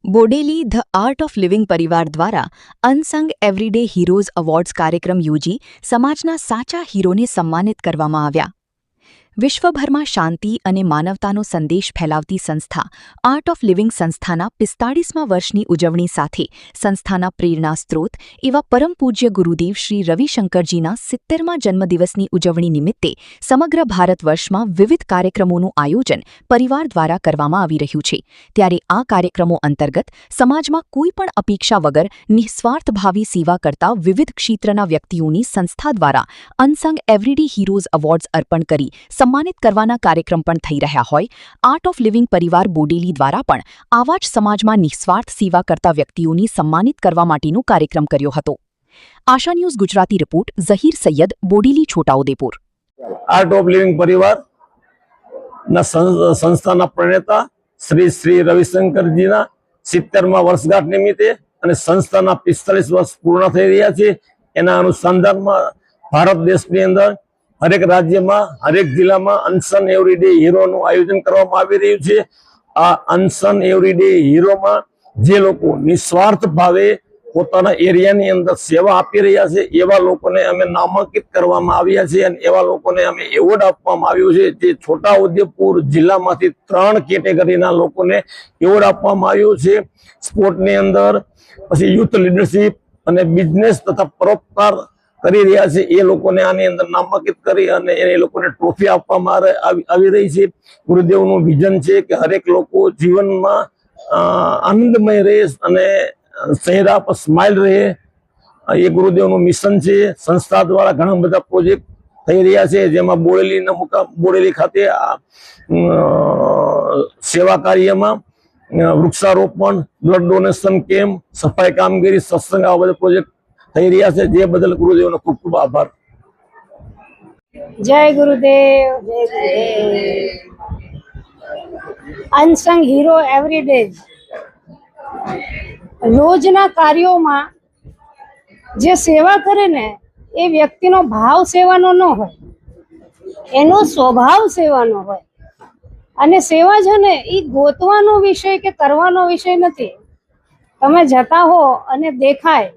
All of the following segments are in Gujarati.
Bodeli the art of Living પરિવાર દ્વારા અનસંગ એવરીડે હીરોઝ એવોર્ડ્સ કાર્યક્રમ યોજી સમાજના સાચા હીરોને સન્માનિત કરવામાં આવ્યા। વિશ્વભરમાં શાંતિ અને માનવતાનો સંદેશ ફેલાવતી સંસ્થા આર્ટ ઓફ લિવિંગ સંસ્થાના 45મા વર્ષની ઉજવણી સાથે સંસ્થાના પ્રેરણા સ્ત્રોત એવા પરમ પૂજ્ય ગુરુદેવ શ્રી રવિશંકરજીના 70મા જન્મદિવસની ઉજવણી નિમિત્તે સમગ્ર ભારત વર્ષમાં વિવિધ કાર્યક્રમોનું આયોજન પરિવાર દ્વારા કરવામાં આવી રહ્યું છે। ત્યારે આ કાર્યક્રમો અંતર્ગત સમાજમાં કોઈપણ અપેક્ષા વગર નિસ્વાર્થભાવી સેવા કરતા વિવિધ ક્ષેત્રના વ્યક્તિઓની સંસ્થા દ્વારા અનસંગ એવરીડે હીરોઝ એવોર્ડ્સ અર્પણ કરી સન્માનિત કરવાના કાર્યક્રમ પણ થઈ રહ્યા હોય આર્ટ ઓફ લિવિંગ પરિવાર બોડેલી દ્વારા પણ આવા જ સમાજમાં નિસ્વાર્થ સેવા કરતા વ્યક્તિઓની સન્માનિત કરવા માટેનો કાર્યક્રમ કર્યો હતો। Asha News Gujarati report Zaheer Sayed, Bodeli, Chhota Udepur. Art of Living પરિવાર ના સંસ્થાના પ્રણેતા શ્રી રવિશંકરજીના 70મા વર્ષગાંઠ નિમિત્તે અને સંસ્થાના 45 વર્ષ પૂર્ણ થઈ રહ્યા છે। એના અનુસંધાનમાં ભારત દેશની અંદર हरेक राज्य में हरेक जिला में अनसन एवरीडे हीरो आयोजन करवामां आवी रह्युं छे। आ अनसन एवरीडे हीरो में जे लोको निस्वार्थ भावे पोताना एरियानी अंदर सेवा आपी रह्या छे एवा लोकोने अमे नामांकित करवामां आव्या छे अने एवा लोकोने अमे एवोर्ड आपवामां आव्यो छे। जे छोटाउदेपुर जिल्लामांथी 3 केटेगरीना लोकोने एवोर्ड आपवामां आव्यो छे। स्पोर्टनी अंदर पछी यूथ लीडरशिप अने बिजनेस तथा परोपकार કરી રહ્યા છે એ લોકોને આની અંદર નામાંકિત કરી અને એ લોકોને ટ્રોફી આપવામાં આવી રહી છે। ગુરુદેવનું વિઝન છે કે હરેક લોકો જીવનમાં આનંદમય રહે અને ચહેરા પર સ્માઇલ રહે, એ ગુરુદેવનું મિશન છે। સંસ્થા દ્વારા ઘણા બધા પ્રોજેક્ટ થઈ રહ્યા છે જેમાં બોડેલીના મુકામ બોડેલી ખાતે સેવા કાર્યમાં વૃક્ષારોપણ, બ્લડ ડોનેશન કેમ્પ, સફાઈ કામગીરી, સત્સંગ આ બધા પ્રોજેક્ટ થઈ રહ્યા છે જે બદલ ગુરુદેવનો ખૂબ ખૂબ આભાર। જય ગુરુદેવ, જય ગુરુદેવ। અનસંગ હીરો એવરીડે રોજના કાર્યોમાં જે સેવા કરે ને એ વ્યક્તિનો ભાવ સેવાનો ન હોય, એનો સ્વભાવ સેવાનો હોય। અને સેવા છે ને એ ગોતવાનો વિષય કે કરવાનો વિષય નથી। તમે જતા હો અને દેખાય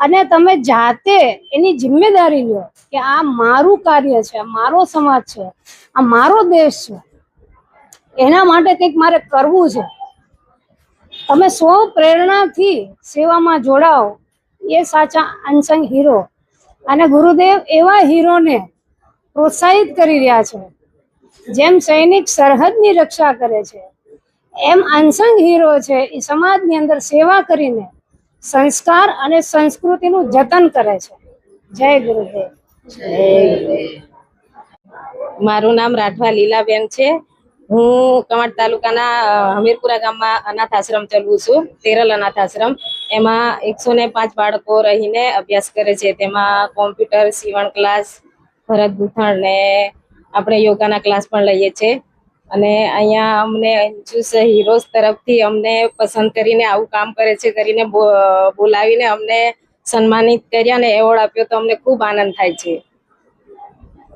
અને તમે જાતે એની જિમ્મેદારી લો કે આ મારું કાર્ય છે, મારો સમાજ છે, આ મારો દેશ છે, એના માટે કંઈક મારે કરવું છે। તમે સ્વ પ્રેરણાથી સેવામાં જોડાઓ, એ સાચા અનસંગ હીરો। અને ગુરુદેવ એવા હીરોને પ્રોત્સાહિત કરી રહ્યા છે। જેમ સૈનિક સરહદની રક્ષા કરે છે એમ અનસંગ હીરો છે એ સમાજની અંદર સેવા કરીને संस्कार અને સંસ્કૃતિનું જતન કરે છે। જય ગુરુદેવ, જય ગુરુદેવ। મારું નામ રાઠવા લીલાબેન છે। હું કવાંટ તાલુકાના હમીરપુરા ગામમાં અનાથ આશ્રમ ચલાવું છું, તેરલ અનાથ આશ્રમ। એમાં 105 બાળકો રહીને અભ્યાસ કરે છે। તેમાં કોમ્પ્યુટર, સીવણ ક્લાસ, ભરત ગૂંથણ ને આપણે યોગાના ક્લાસ પણ લઈએ છીએ। અને અહીંયા અમને અંજુસ હીરોઝ તરફથી અમને પસંદ કરીને આવું કામ કરે છે કરીને બોલાવીને અમને સન્માનિત કર્યા અને એવોર્ડ આપ્યો તો અમને ખૂબ આનંદ થાય છે।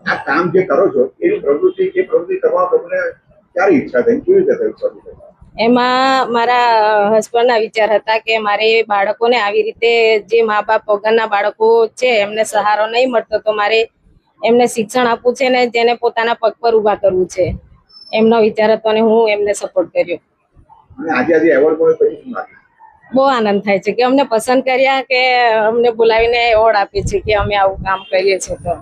આ કામ જે કરો છો એની પ્રવૃત્તિ કરવા તમને ક્યારે ઈચ્છા થઈ, કેવી રીતે થયું? એમાં મારા હસબન્ડના વિચાર હતા કે મારે બાળકોને આવી રીતે જે મા બાપ વગરના બાળકો છે એમને સહારો નહીં મળતો તો મારે એમને શિક્ષણ આપવું છે ને જેને પોતાના પગ પર ઊભા કરવું છે, એમનો વિચાર હતો અને હું એમને સપોર્ટ કર્યો। આજે એવોર્ડ મળ્યો પછી શું લાગે? બહુ આનંદ થાય છે કે અમને પસંદ કર્યા કે અમને બોલાવીને એવોર્ડ આપે છે કે અમે આવું કામ કરીએ છીએ તો